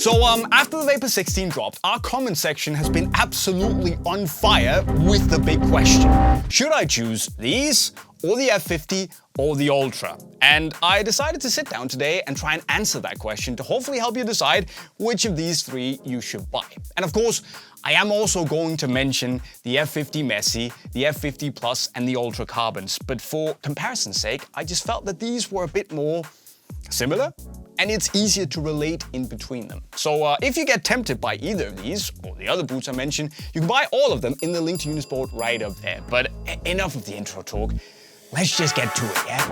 So after the Vapor 16 dropped, our comment section has been absolutely on fire with the big question. Should I choose these or the F50 or the Ultra? And I decided to sit down today and try and answer that question to hopefully help you decide which of these three you should buy. And of course, I am also going to mention the F50 Messi, the F50 Plus and the Ultra Carbons, but for comparison's sake, I just felt that these were a bit more similar and it's easier to relate in between them. So if you get tempted by either of these or the other boots I mentioned, you can buy all of them in the link to Unisport right up there. But enough of the intro talk. Let's just get to it, yeah?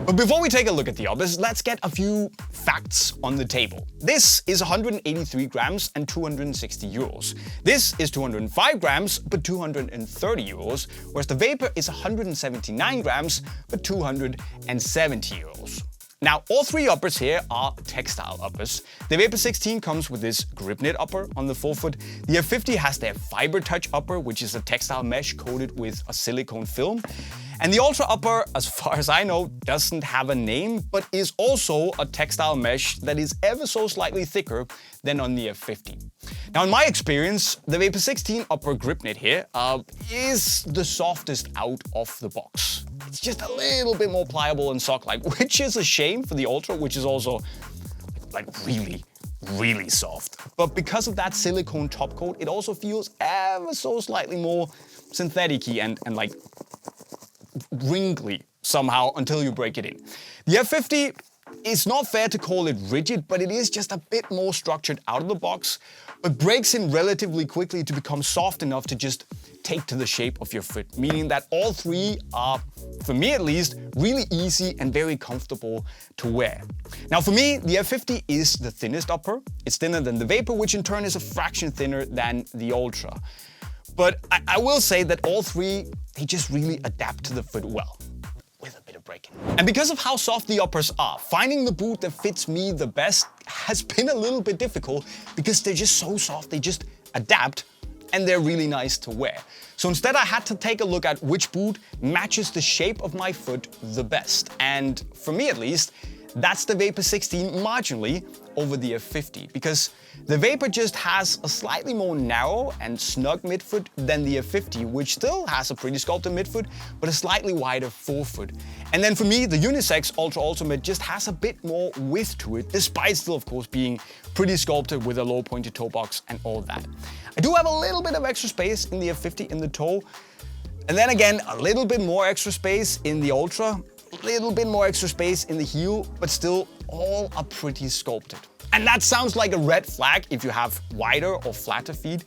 But before we take a look at the others, let's get a few facts on the table. This is 183 grams and 260 euros. This is 205 grams but 230 euros, whereas the Vapor is 179 grams but 270 euros. Now, all three uppers here are textile uppers. The Vapor 16 comes with this grip knit upper on the forefoot. The F50 has their Fiber Touch upper, which is a textile mesh coated with a silicone film. And the Ultra upper, as far as I know, doesn't have a name, but is also a textile mesh that is ever so slightly thicker than on the F50. Now, in my experience, the Vapor 16 upper grip knit here is the softest out of the box. It's just a little bit more pliable and sock-like, which is a shame for the Ultra, which is also like really soft. But because of that silicone top coat, it also feels ever so slightly more synthetic-y and like wrinkly somehow until you break it in. The F50, it's not fair to call it rigid, but it is just a bit more structured out of the box, but breaks in relatively quickly to become soft enough to just take to the shape of your foot, meaning that all three are, for me at least, really easy and very comfortable to wear. Now for me, the F50 is the thinnest upper. It's thinner than the Vapor, which in turn is a fraction thinner than the Ultra. But I will say that all three, they just really adapt to the foot well, with a bit of breaking. And because of how soft the uppers are, finding the boot that fits me the best has been a little bit difficult because they're just so soft, they just adapt and they're really nice to wear. So instead I had to take a look at which boot matches the shape of my foot the best. And for me at least, that's the Vapor 16 marginally over the F50, because the Vapor just has a slightly more narrow and snug midfoot than the F50, which still has a pretty sculpted midfoot, but a slightly wider forefoot. And then for me, the Unisex Ultra Ultimate just has a bit more width to it, despite still of course being pretty sculpted with a low pointed toe box and all that. I do have a little bit of extra space in the F50 in the toe, and then again, a little bit more extra space in the Ultra, a little bit more extra space in the heel, but still all are pretty sculpted. And that sounds like a red flag if you have wider or flatter feet.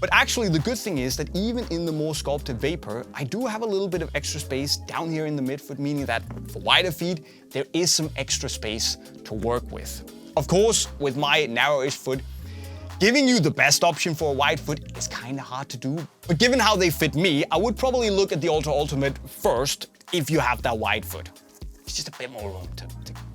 But actually the good thing is that even in the more sculpted Vapor, I do have a little bit of extra space down here in the midfoot, meaning that for wider feet, there is some extra space to work with. Of course, with my narrowish foot, giving you the best option for a wide foot is kind of hard to do. But given how they fit me, I would probably look at the Ultra Ultimate first if you have that wide foot. It's just a bit more room to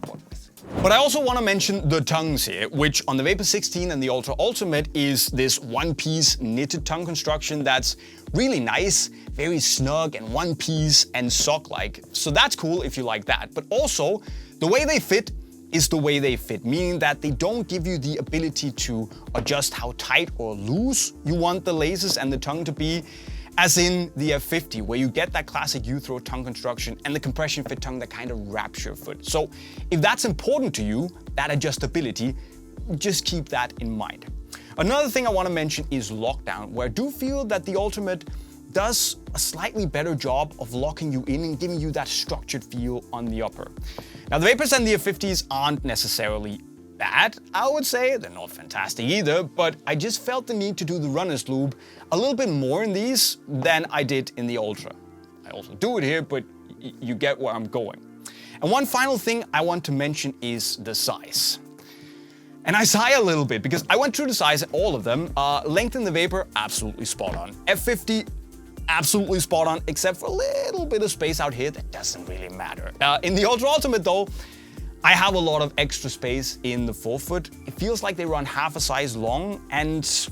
work with. But I also want to mention the tongues here, which on the Vapor 16 and the Ultra Ultimate is this one-piece knitted tongue construction that's really nice, very snug and one-piece and sock-like. So that's cool if you like that. But also, the way they fit is the way they fit, meaning that they don't give you the ability to adjust how tight or loose you want the laces and the tongue to be, as in the F50, where you get that classic U-throw tongue construction and the compression fit tongue that kind of wraps your foot. So if that's important to you, that adjustability, just keep that in mind. Another thing I want to mention is lockdown, where I do feel that the Ultimate does a slightly better job of locking you in and giving you that structured feel on the upper. Now the Vapors and the F50s aren't necessarily bad, I would say. They're not fantastic either, but I just felt the need to do the runner's lube a little bit more in these than I did in the Ultra. I also do it here, but you get where I'm going. And one final thing I want to mention is the size. And I sigh a little bit because I went through the size in all of them. Length in the Vapor, absolutely spot on. F50, absolutely spot on, except for a little bit of space out here that doesn't really matter. In the Ultra Ultimate though, I have a lot of extra space in the forefoot. It feels like they run half a size long, and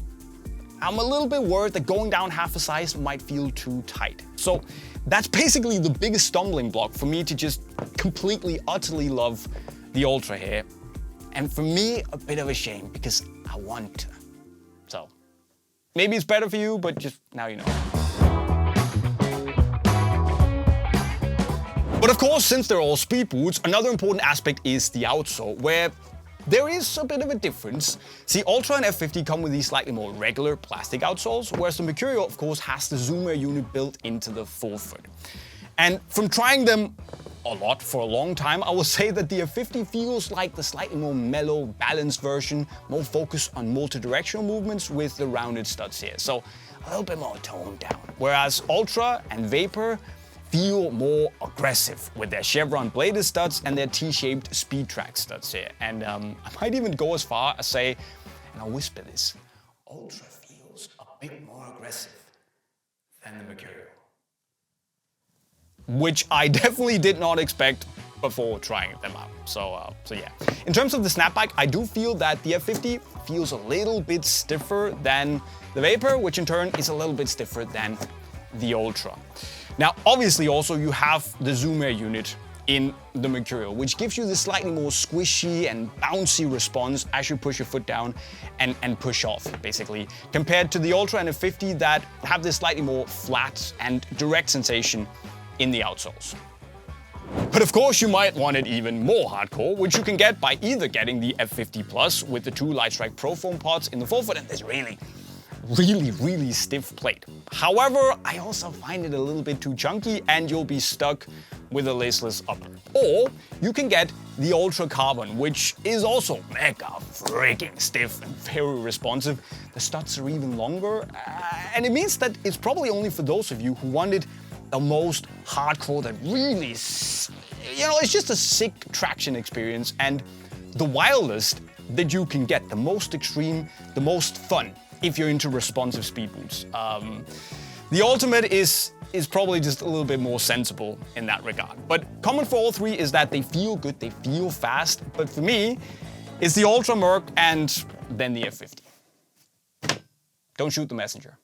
I'm a little bit worried that going down half a size might feel too tight. So that's basically the biggest stumbling block for me to just completely, utterly love the Ultra here. And for me, a bit of a shame because I want to. So maybe it's better for you, but just now you know. But of course, since they're all speed boots, another important aspect is the outsole, where there is a bit of a difference. See, Ultra and F50 come with these slightly more regular plastic outsoles, whereas the Mercurial, of course, has the Zoom Air unit built into the forefoot. And from trying them a lot for a long time, I will say that the F50 feels like the slightly more mellow, balanced version, more focused on multi-directional movements with the rounded studs here. So a little bit more toned down. Whereas Ultra and Vapor feel more aggressive with their chevron bladed studs and their T-shaped speed track studs here. And I might even go as far as say, and I'll whisper this, Ultra feels a bit more aggressive than the Mercurial. Which I definitely did not expect before trying them out. So yeah. In terms of the snapback, I do feel that the F50 feels a little bit stiffer than the Vapor, which in turn is a little bit stiffer than the Ultra. Now, obviously also you have the Zoom Air unit in the Mercurial, which gives you this slightly more squishy and bouncy response as you push your foot down and push off, basically, compared to the Ultra and F50 that have this slightly more flat and direct sensation in the outsoles. But of course, you might want it even more hardcore, which you can get by either getting the F50 Plus with the 2 Lightstrike Pro foam pods in the forefoot and this really stiff plate. However, I also find it a little bit too chunky and you'll be stuck with a laceless upper. Or you can get the Ultra Carbon, which is also mega freaking stiff and very responsive. The studs are even longer, and it means that it's probably only for those of you who wanted the most hardcore, that really, it's just a sick traction experience and the wildest that you can get, the most extreme, the most fun, if you're into responsive speed boots. The Ultimate is probably just a little bit more sensible in that regard. But common for all three is that they feel good, they feel fast. But for me, it's the Ultra Merc and then the F50. Don't shoot the messenger.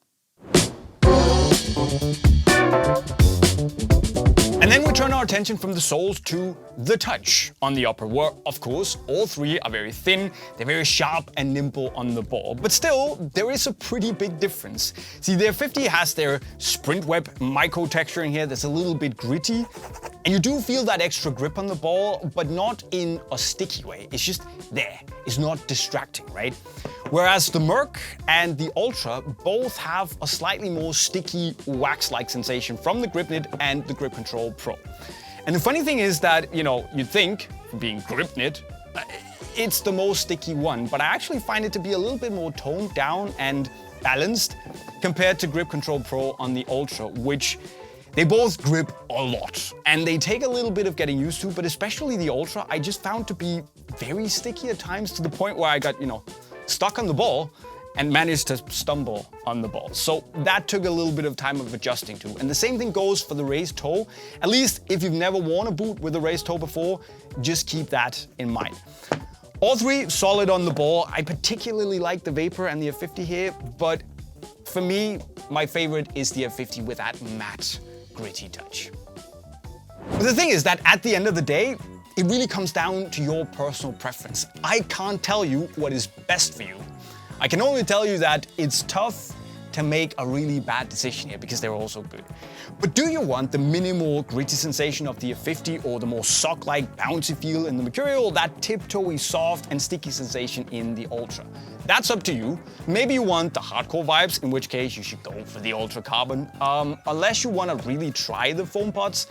And then we turn our attention from the soles to the touch on the upper, where, of course, all three are very thin, they're very sharp and nimble on the ball. But still, there is a pretty big difference. See, the F50 has their sprint web micro texture in here that's a little bit gritty, and you do feel that extra grip on the ball, but not in a sticky way. It's just there. It's not distracting, right? Whereas the Merc and the Ultra both have a slightly more sticky, wax-like sensation from the Grip Knit and the Grip Control Pro. And the funny thing is that, you'd think, being Grip Knit, it's the most sticky one, but I actually find it to be a little bit more toned down and balanced compared to Grip Control Pro on the Ultra, which they both grip a lot and they take a little bit of getting used to, but especially the Ultra, I just found to be very sticky at times to the point where I got, stuck on the ball and managed to stumble on the ball. So that took a little bit of time of adjusting to. And the same thing goes for the raised toe. At least if you've never worn a boot with a raised toe before, just keep that in mind. All three solid on the ball. I particularly like the Vapor and the F50 here, but for me, my favorite is the F50 with that matte, gritty touch. But the thing is that at the end of the day, it really comes down to your personal preference. I can't tell you what is best for you. I can only tell you that it's tough to make a really bad decision here because they're all so good. But do you want the minimal gritty sensation of the F50 or the more sock-like bouncy feel in the Mercurial, or that tiptoey soft and sticky sensation in the Ultra? That's up to you. Maybe you want the hardcore vibes, in which case you should go for the Ultra Carbon. Unless you want to really try the foam pods,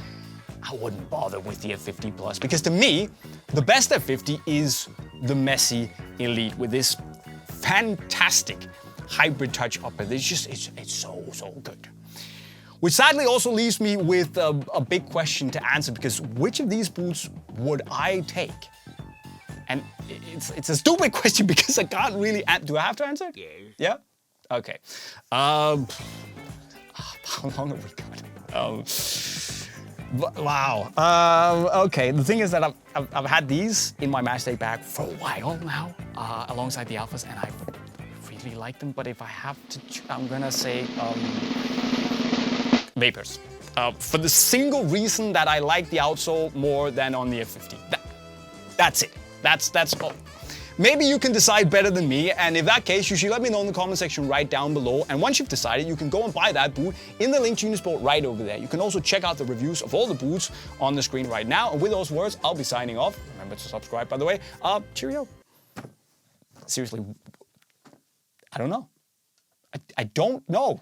I wouldn't bother with the F50 Plus, because to me, the best F50 is the messy Elite with this fantastic hybrid touch upper. It's so good. Which sadly also leaves me with a big question to answer, because which of these boots would I take? And it's a stupid question because I can't really do I have to answer? Yeah? Okay. How long have we got? Wow. Okay, the thing is that I've had these in my match day bag for a while now, alongside the Alphas, and I really like them, but if I have to, I'm gonna say Vapors. For the single reason that I like the outsole more than on the F50. That's it. That's all. Maybe you can decide better than me, and if that case, you should let me know in the comment section right down below. And once you've decided, you can go and buy that boot in the link to Unisport right over there. You can also check out the reviews of all the boots on the screen right now. And with those words, I'll be signing off. Remember to subscribe, by the way. Cheerio. Seriously, I don't know. I don't know.